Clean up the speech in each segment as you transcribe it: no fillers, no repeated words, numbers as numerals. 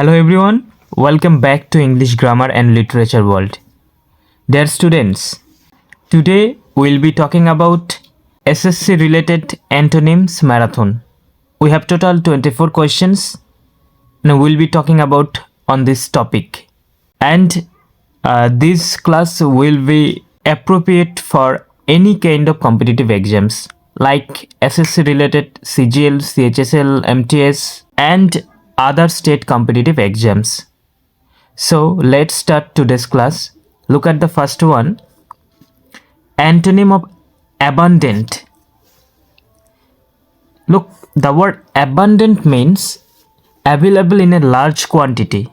Hello everyone, welcome back to English Grammar and Literature World. Dear students, today we'll be talking about SSC related antonyms marathon. We have total 24 questions and we'll be talking about on this topic. And this class will be appropriate for any kind of competitive exams like SSC related CGL, CHSL, MTS and other state competitive exams. So let's start today's class. Look at the first one. Antonym of abundant. Look, the word abundant means available in a large quantity.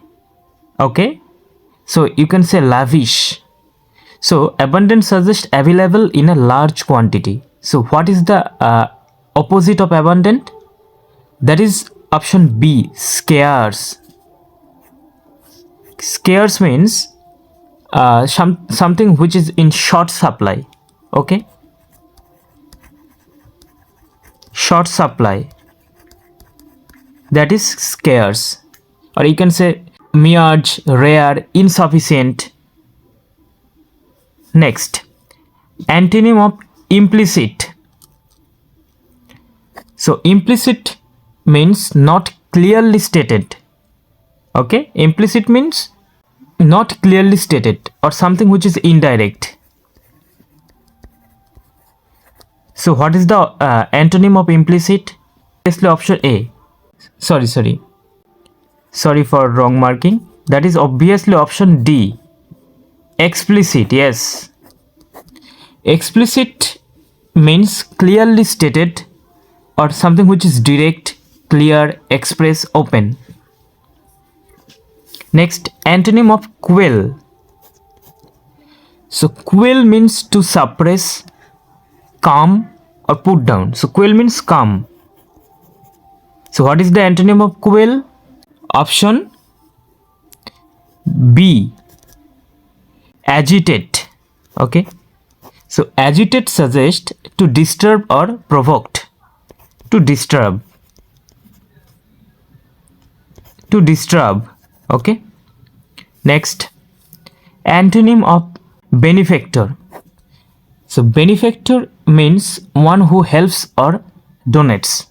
Okay, so you can say lavish. So abundant suggests available in a large quantity. So what is the opposite of abundant? That is option B, scarce. Scarce means something which is in short supply. Okay, short supply, that is scarce. Or you can say meagre, rare, insufficient. Next, antonym of implicit. So implicit means not clearly stated. Okay, implicit means not clearly stated or something which is indirect. So what is the antonym of implicit? Obviously option A. Sorry for wrong marking. That is obviously option D. Explicit. Yes, explicit means clearly stated or something which is direct, clear, express, open. Next, antonym of quell. So quell means to suppress, calm or put down. So quell means calm. So what is the antonym of quell? Option B, agitate. Okay, so agitate suggests to disturb or provoked. To disturb. Okay, next, antonym of benefactor. So benefactor means one who helps or donates.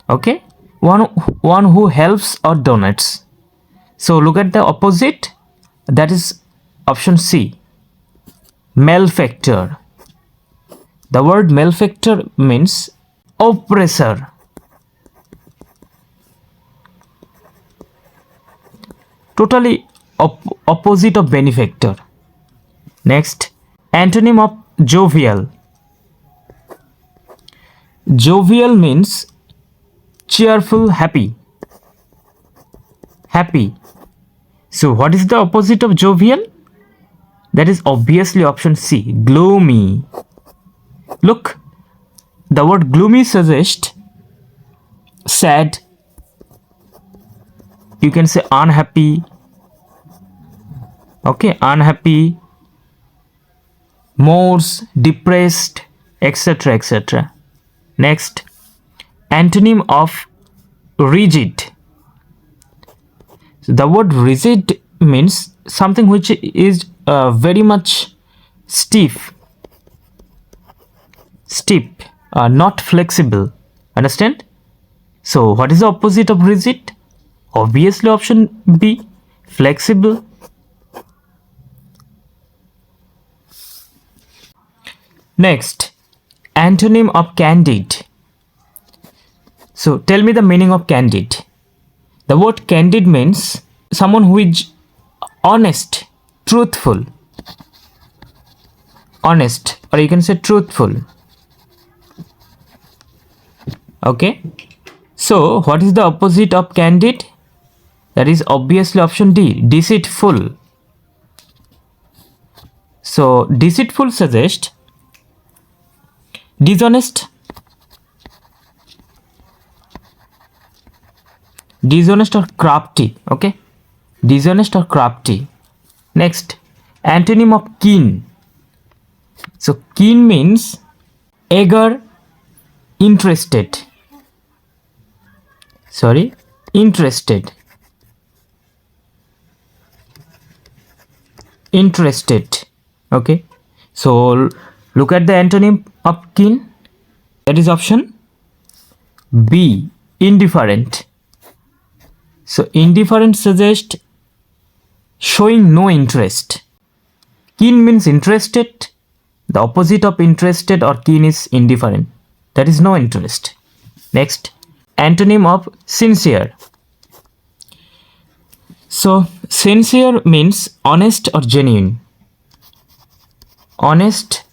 Okay, one who helps or donates. So look at the opposite, that is option C, malefactor. The word malefactor means oppressor. Totally opposite of benefactor. Next, antonym of jovial. Jovial means cheerful, happy. So what is the opposite of jovial? That is obviously option C, gloomy. Look, the word gloomy suggests sad. You can say unhappy. Okay, unhappy, morose, depressed, etc. etc. Next, antonym of rigid. So the word rigid means something which is very much stiff, not flexible. Understand? So what is the opposite of rigid? Obviously option B, flexible. Next, antonym of candid. So tell me the meaning of candid. The word candid means someone who is honest, truthful. Honest, or you can say truthful. Okay, so what is the opposite of candid? That is obviously option D, deceitful. So deceitful suggests dishonest or crafty. Okay, dishonest or crafty. Next, antonym of keen. So keen means eager, interested. interested. Okay, so look at the antonym of keen. That is option B, indifferent. So indifferent suggests showing no interest. Keen means interested. The opposite of interested or keen is indifferent. That is no interest. Next, antonym of sincere. So sincere means honest or genuine. Honest,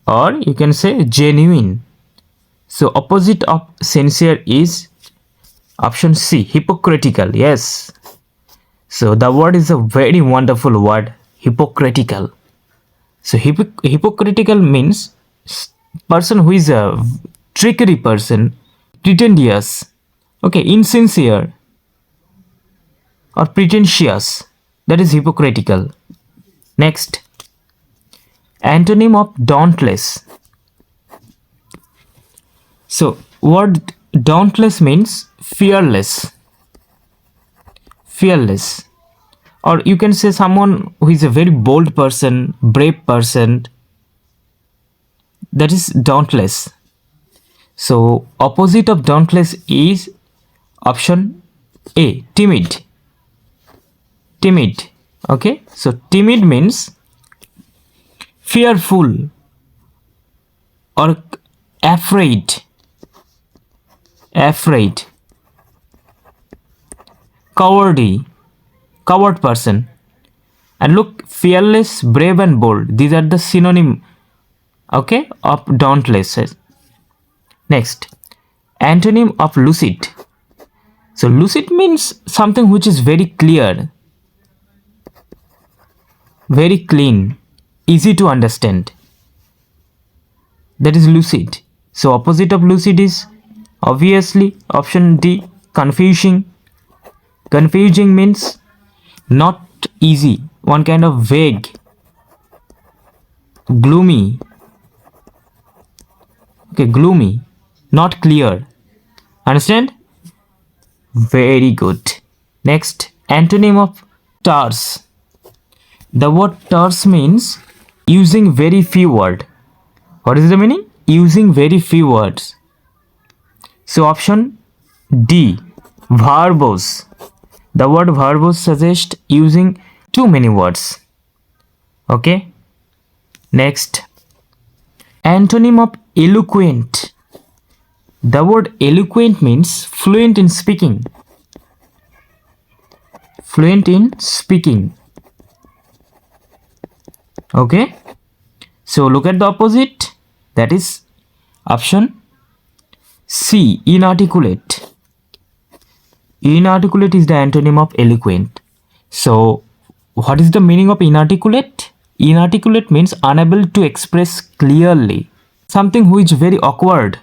or you can say genuine. So opposite of sincere is option C, hypocritical. Yes. So the word is a very wonderful word, hypocritical. So hypocritical means person who is a trickery person, pretentious, okay, insincere or pretentious. That is hypocritical. Next, antonym of dauntless. So word dauntless means fearless. Fearless. Or you can say someone who is a very bold person, brave person. That is dauntless. So opposite of dauntless is option A, timid. Timid. Okay. So timid means fearful or afraid. Afraid. Cowardly. Coward person. And look, fearless, brave and bold. These are the synonym, okay, of dauntless. Next, antonym of lucid. So lucid means something which is very clear, very clean, easy to understand. That is lucid. So opposite of lucid is obviously option D, confusing. Confusing means not easy, one kind of vague, gloomy. Okay, gloomy, not clear. Understand? Very good. Next, antonym of terse. The word terse means using very few words. What is the meaning? Using very few words. So option D, verbose. The word verbose suggests using too many words. Okay. Next, antonym of eloquent. The word eloquent means fluent in speaking. Fluent in speaking. Okay. So look at the opposite. That is option C, inarticulate. Inarticulate is the antonym of eloquent. So what is the meaning of inarticulate? Inarticulate means unable to express clearly. Something which is very awkward.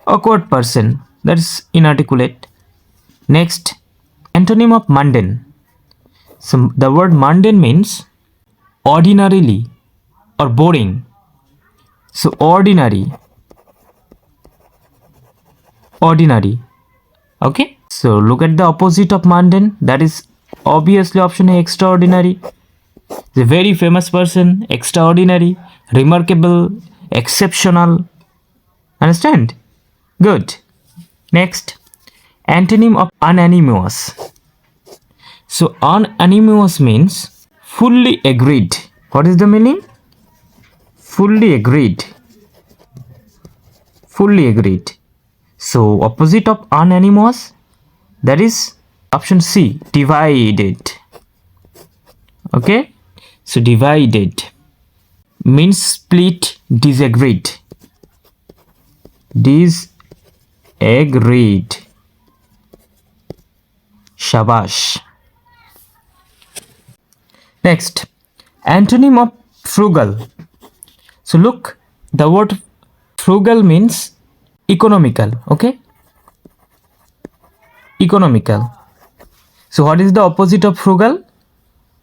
Awkward person. That is inarticulate. Next, antonym of mundane. So the word mundane means ordinarily or boring. So ordinary. Ordinary. Okay. So look at the opposite of mundane. That is obviously option A, extraordinary. The very famous person, extraordinary, remarkable, exceptional. Understand? Good. Next, antonym of unanimous. So unanimous means fully agreed. What is the meaning? Fully agreed. Fully agreed. So opposite of unanimous, that is option C, divided. Okay. So divided means split, disagreed. Disagreed. Shabash. Next, antonym of frugal. So look, the word frugal means economical. Okay. Economical. So what is the opposite of frugal?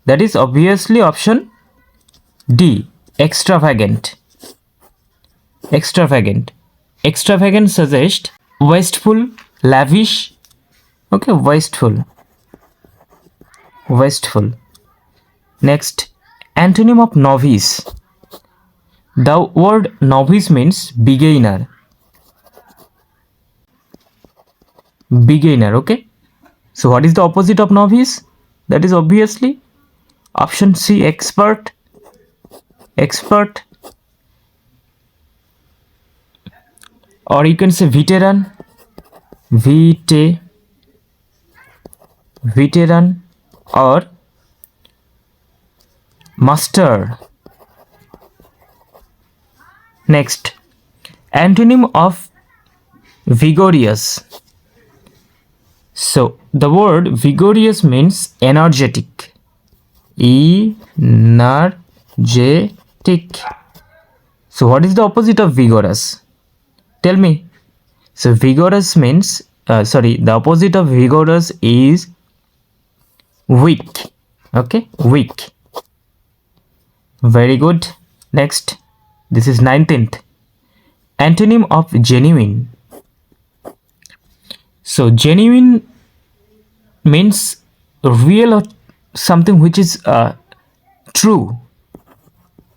That is obviously option D, extravagant. Extravagant. Extravagant suggests wasteful, lavish. Okay, wasteful. wasteful. Next, antonym of novice. The word novice means beginner. Beginner, okay? So what is the opposite of novice? That is obviously option C, expert. Expert. Or you can say veteran. Veteran. Or master. Next, antonym of vigorous. So the word vigorous means energetic. Energetic. So what is the opposite of vigorous? Tell me. So vigorous means the opposite of vigorous is weak. Okay, weak. Very good. Next, this is 19th. Antonym of genuine. So genuine means real or something which is true.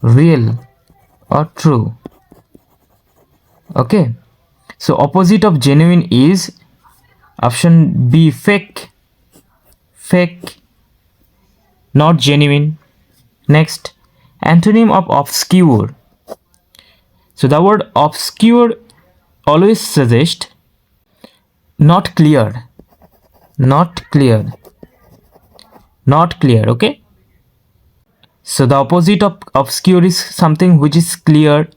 Real or true. Okay. So opposite of genuine is option B, fake. Fake. Not genuine. Next, antonym of obscure. So the word obscure always suggests not clear. Not clear. Not clear, okay? So the opposite of obscure is something which is clear,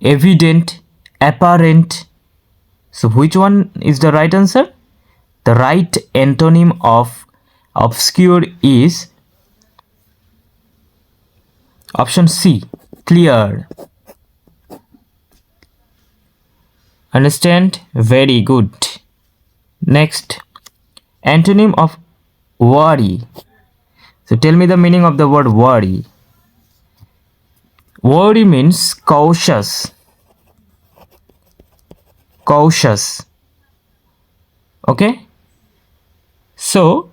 evident, apparent. So which one is the right answer? The right antonym of obscure is option C, clear. Understand? Very good. Next, antonym of worry. So tell me the meaning of the word worry. Worry means cautious. Cautious. Okay? So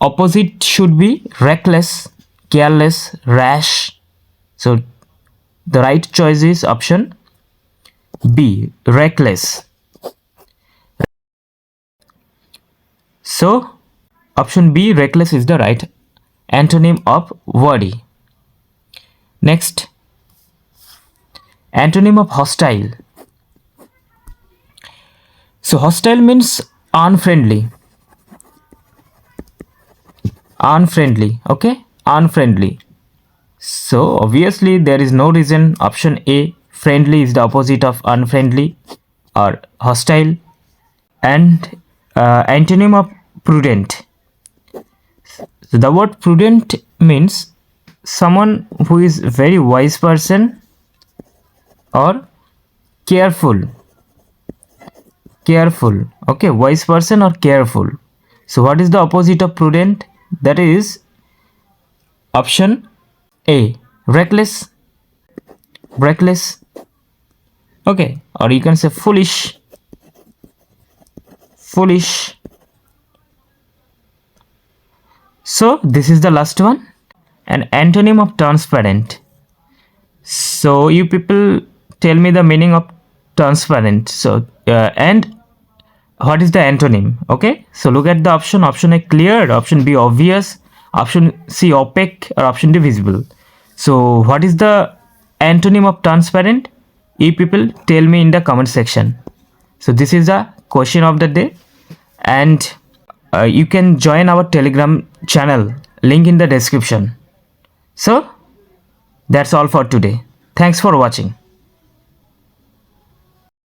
opposite should be reckless, careless, rash. So the right choice is option B, reckless. So option B, reckless, is the right antonym of worry. Next, antonym of hostile. So hostile means unfriendly. Unfriendly, okay? Unfriendly. So obviously there is no reason. Option A, friendly, is the opposite of unfriendly or hostile. And antonym of prudent. So the word prudent means someone who is very wise person or careful. Careful, okay? Wise person or careful. So what is the opposite of prudent? That is option A, reckless. Reckless, okay? Or you can say foolish. Foolish. So this is the last one, an antonym of transparent. So you people tell me the meaning of transparent. So and what is the antonym? Okay, so look at the option. Option A, clear. Option B, obvious. Option C, opaque. Or option D, visible. So what is the antonym of transparent? You people tell me in the comment section. So this is the question of the day, and you can join our Telegram channel, link in the description. So that's all for today. Thanks for watching.